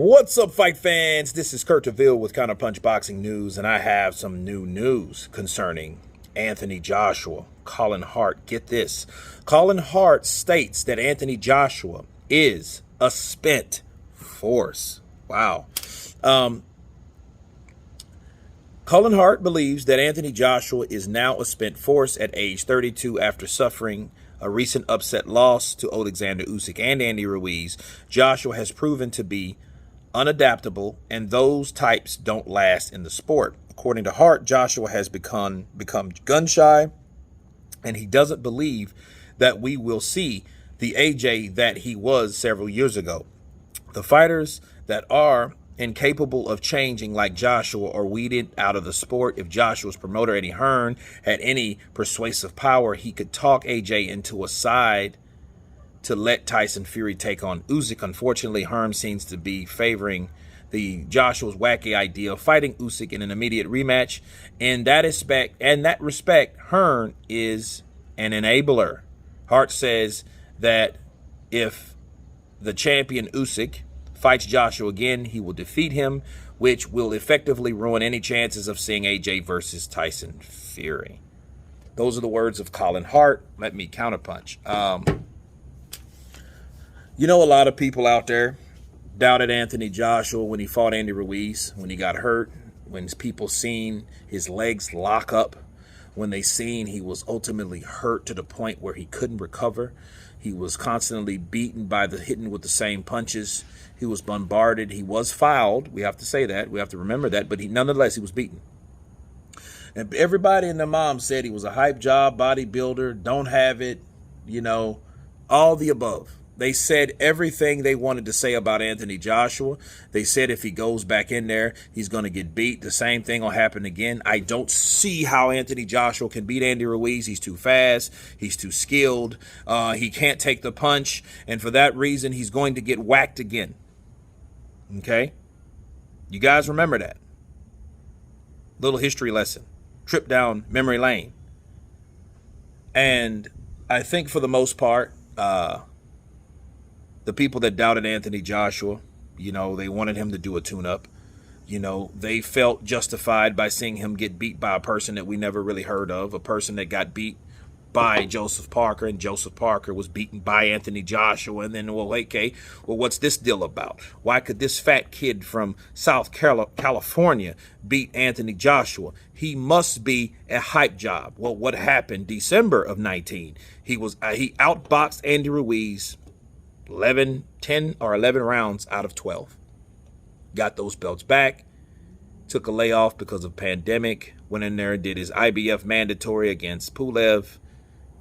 What's up, fight fans? This is Kurt DeVille with Counterpunch Boxing News, and I have some new news concerning Anthony Joshua. Colin Hart, get this. Colin Hart states that Anthony Joshua is a spent force. Wow. Colin Hart believes that Anthony Joshua is now a spent force at age 32 after suffering a recent upset loss to Alexander Usyk and Andy Ruiz. Joshua has proven to be unadaptable, and those types don't last in the sport. According to Hart, Joshua has become gun shy, and he doesn't believe that we will see the AJ that he was several years ago. The fighters that are incapable of changing like Joshua are weeded out of the sport. If Joshua's promoter, Eddie Hearn, had any persuasive power, he could talk AJ into a side to let Tyson Fury take on Usyk. Unfortunately, Hearn seems to be favoring the Joshua's wacky idea of fighting Usyk in an immediate rematch. In that respect, Hearn is an enabler. Hart says that if the champion Usyk fights Joshua again, he will defeat him, which will effectively ruin any chances of seeing AJ versus Tyson Fury. Those are the words of Colin Hart. Let me counterpunch. You know, a lot of people out there doubted Anthony Joshua when he fought Andy Ruiz, when he got hurt, when people seen his legs lock up, when they seen he was ultimately hurt to the point where he couldn't recover. He was constantly beaten by hitting with the same punches. He was bombarded. He was fouled. We have to say that. We have to remember that. But nonetheless, he was beaten. And everybody and their mom said he was a hype job, bodybuilder, don't have it, you know, all the above. They said everything they wanted to say about Anthony Joshua. They said if he goes back in there, he's going to get beat. The same thing will happen again. I don't see how Anthony Joshua can beat Andy Ruiz. He's too fast. He's too skilled. He can't take the punch. And for that reason, he's going to get whacked again. Okay? You guys remember that. Little history lesson. Trip down memory lane. And I think for the most part, the people that doubted Anthony Joshua, you know, they wanted him to do a tune-up. You know, they felt justified by seeing him get beat by a person that we never really heard of, a person that got beat by Joseph Parker, and Joseph Parker was beaten by Anthony Joshua. And then, well, okay, well, what's this deal about? Why could this fat kid from South California beat Anthony Joshua? He must be a hype job. Well, what happened December of 19? He outboxed Andy Ruiz 10 or 11 rounds out of 12. Got those belts back. Took a layoff because of pandemic. Went in there and did his IBF mandatory against Pulev.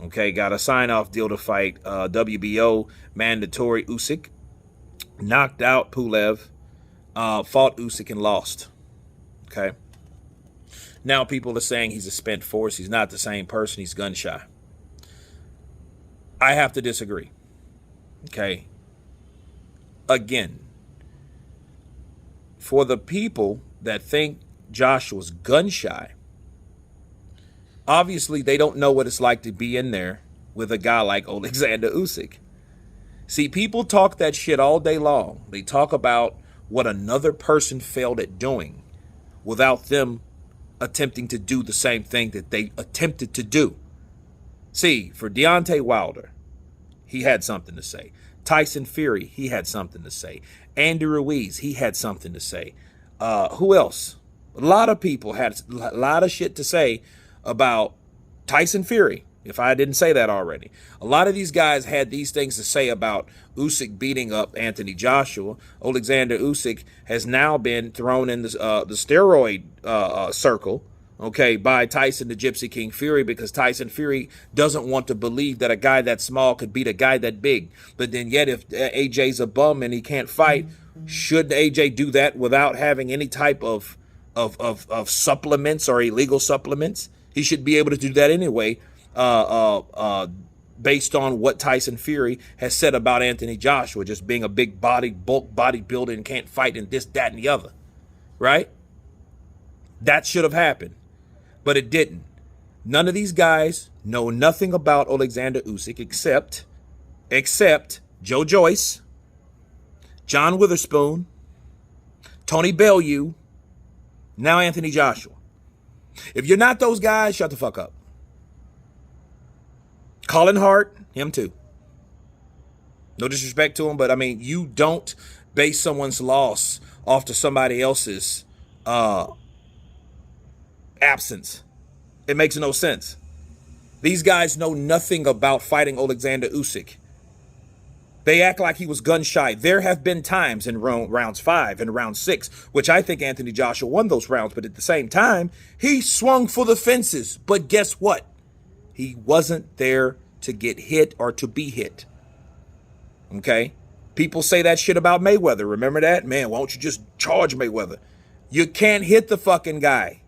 Okay, got a sign-off deal to fight WBO mandatory Usyk. Knocked out Pulev. Fought Usyk and lost. Okay. Now people are saying he's a spent force. He's not the same person. He's gun shy. I have to disagree. Okay. Again, for the people that think Joshua's gun shy, obviously they don't know what it's like to be in there with a guy like Alexander Usyk. See, people talk that shit all day long. They talk about what another person failed at doing without them attempting to do the same thing that they attempted to do. See, for Deontay Wilder, he had something to say. Tyson Fury, he had something to say. Andy Ruiz, he had something to say. Who else? A lot of people had a lot of shit to say about Tyson Fury, if I didn't say that already. A lot of these guys had these things to say about Usyk beating up Anthony Joshua. Alexander Usyk has now been thrown in the steroid circle, okay, by Tyson the Gypsy King Fury, because Tyson Fury doesn't want to believe that a guy that small could beat a guy that big. But then yet if AJ's a bum and he can't fight, should AJ do that without having any type of supplements or illegal supplements? He should be able to do that anyway, based on what Tyson Fury has said about Anthony Joshua, just being a big bulk bodybuilder and can't fight and this, that, and the other, right? That should have happened. But it didn't. None of these guys know nothing about Alexander Usyk except Joe Joyce, John Witherspoon, Tony Bellew, now Anthony Joshua. If you're not those guys, shut the fuck up. Colin Hart, him too. No disrespect to him, but I mean, you don't base someone's loss off to somebody else's absence. It makes no sense. These guys know nothing about fighting Alexander Usyk. They act like he was gun shy. There have been times in rounds 5 and round 6, which I think Anthony Joshua won those rounds, but at the same time, he swung for the fences. But guess what? He wasn't there to get hit or to be hit. Okay? People say that shit about Mayweather. Remember that? Man, why don't you just charge Mayweather? You can't hit the fucking guy.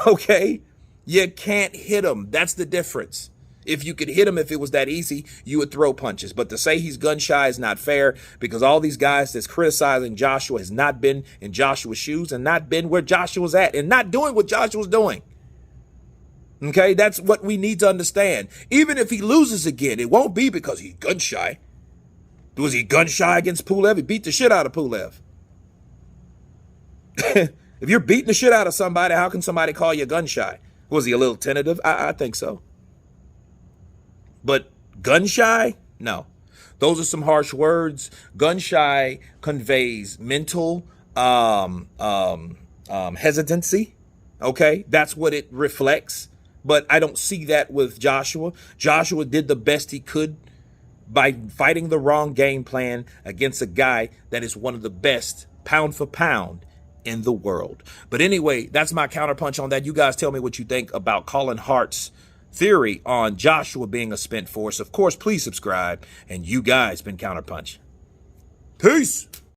Okay? You can't hit him. That's the difference. If you could hit him, if it was that easy, you would throw punches. But to say he's gun shy is not fair, because all these guys that's criticizing Joshua has not been in Joshua's shoes and not been where Joshua's at and not doing what Joshua's doing. Okay, that's what we need to understand. Even if he loses again, it won't be because he's gun shy. Was he gun shy against Pulev? He beat the shit out of Pulev. If you're beating the shit out of somebody, how can somebody call you gun shy? Was he a little tentative? I think so. But gun shy? No. Those are some harsh words. Gun shy conveys mental hesitancy. Okay, that's what it reflects. But I don't see that with Joshua. Joshua did the best he could by fighting the wrong game plan against a guy that is one of the best pound for pound in the world. But anyway, that's my counterpunch on that. You guys tell me what you think about Colin Hart's theory on Joshua being a spent force. Of course, please subscribe. And you guys been Counterpunch. Peace.